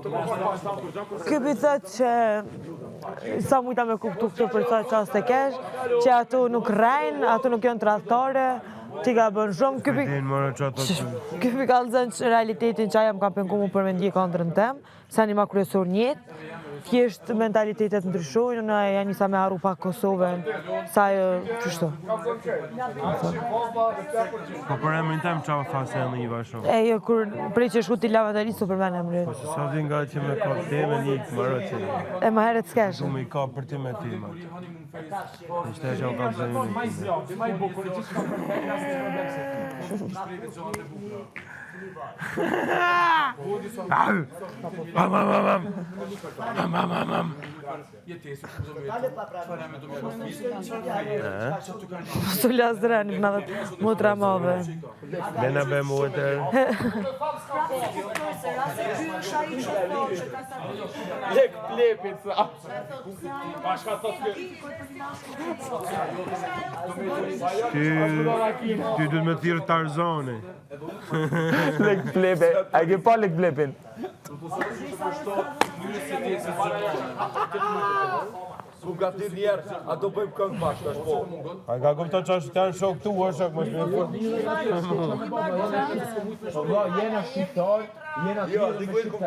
Ky mi thot që sa mujta me kuptu këtë për sa qast e kesh, që ato nuk rejnë, ato nuk janë tradhtore, ti ka bën shumë. Ky mi ka lëzën që realitetin që aja më ka pengu mu për me ndje kontrën tem, sa një ma kryesor njët, thjesht mentalitetet ndryshojnë, në janë njësa me haru pak Kosovën, sa e qështu. Po për emrin tem qa më thasë e në i vashon? E jo, kur prej që shku t'i lavatarisë për men emrin. Po se sa di nga që me ka teme një të marrë që E ma heret s'kesh. du me i ka për ti me ti ma. Ishte e që o kam zë një Su lasdreni në dhe mutra move. Lena be mu e tërë. Lek plepit sa. Ty du me thirë Tarzani. Lek plepe. A ke pa lek plepin? S'ku ka ti njerë, a do bëjmë këngë bashkë, është po. A ka kupto që është janë shok tu, është shok më shme fërë. Jo, dikuj këmë